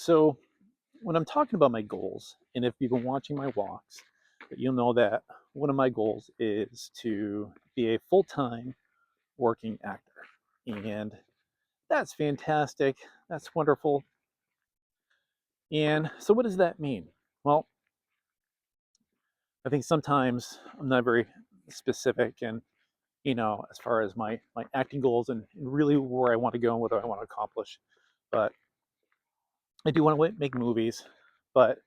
So, when I'm talking about my goals, and if you've been watching my walks, you'll know that one of my goals is to be a full time working actor. And that's fantastic. That's wonderful. And so, what does that mean? Well, I think sometimes I'm not very specific and as far as my acting goals and really where I want to go and what I want to accomplish. But I do want to make movies. But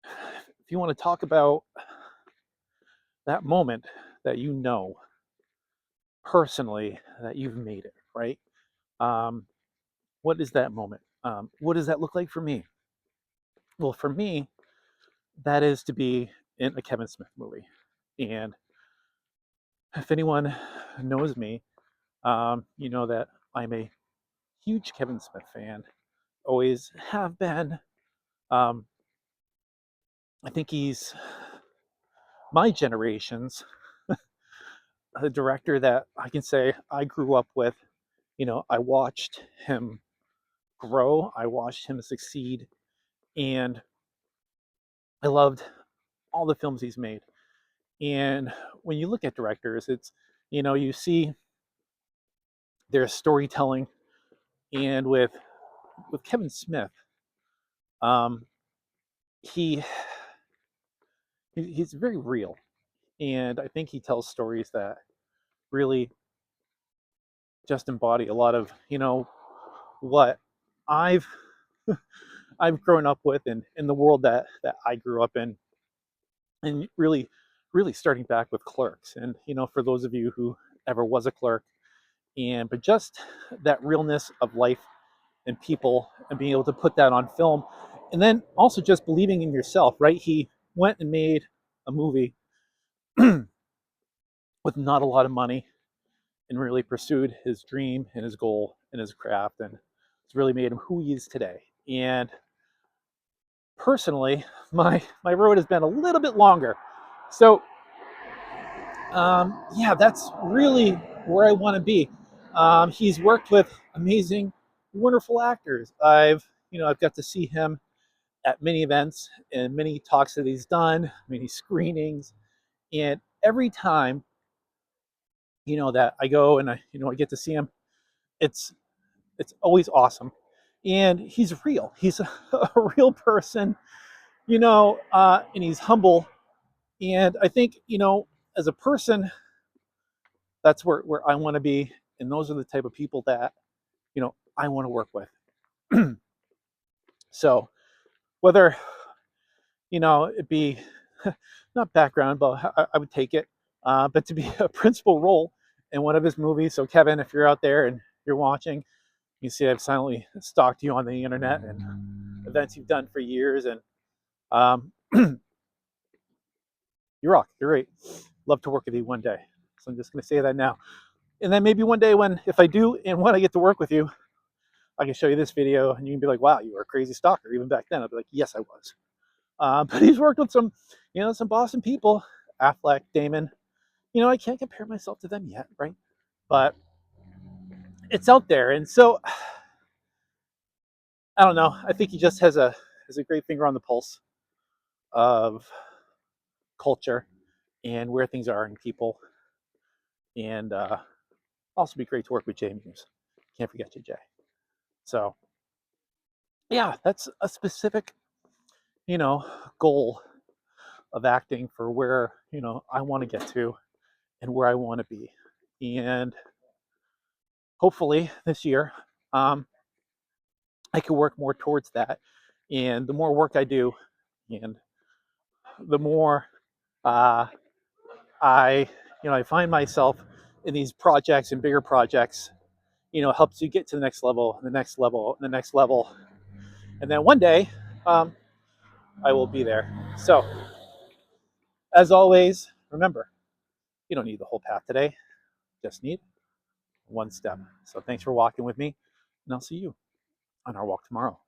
if you want to talk about that moment that personally that you've made it, right? Um, what is that moment? What does that look like for me? Well, for me, that is to be in a Kevin Smith movie. And if anyone knows me, you know that I'm a huge Kevin Smith fan, always have been. Um, I think he's my generation's a director that I can say I grew up with. I watched him grow, I watched him succeed, and I loved all the films he's made. And when you look at directors, you see their storytelling, and with Kevin Smith, um, he he's very real, and I think he tells stories that really just embody a lot of what I've I've grown up with and in the world that I grew up in, and really starting back with Clerks. And for those of you who ever was a clerk, but just that realness of life and people and being able to put that on film, and then also just believing in yourself, right? He went and made a movie with not a lot of money and really pursued his dream and his goal and his craft, and it's really made him who he is today. And personally, my road has been a little bit longer. So yeah, that's really where I want to be. He's worked with amazing, wonderful actors. I've got to see him at many events and many talks that he's done, many screenings, and every time that I go and I get to see him, it's it's always awesome. And he's real. He's a real person, and he's humble. And I think as a person, that's where I want to be, and those are the type of people that I want to work with. So whether it be not background, but I would take it, but to be a principal role in one of his movies. So Kevin, if you're out there and you're watching, you see I've silently stalked you on the internet and events you've done for years, and um, you rock. You're great. Love to work with you one day. So I'm just going to say that now. And then maybe one day if I do and when I get to work with you, I can show you this video and you can be like, wow, you were a crazy stalker even back then. I'll be like, yes, I was. But he's worked with some Boston people, Affleck, Damon. I can't compare myself to them yet, right? But it's out there. And so I don't know. I think he just has a great finger on the pulse of culture and where things are in people. And also be great to work with Jay Muse. Can't forget you, Jay. So yeah, that's a specific, you know, goal of acting for where, I want to get to and where I want to be. And hopefully this year, um, I can work more towards that. And the more work I do, and the more uh, I, I find myself in these projects and bigger projects, helps you get to the next level, the next level, the next level. And then one day, um, I will be there. So, as always, remember, you don't need the whole path today, just need one step. So, thanks for walking with me, and I'll see you on our walk tomorrow.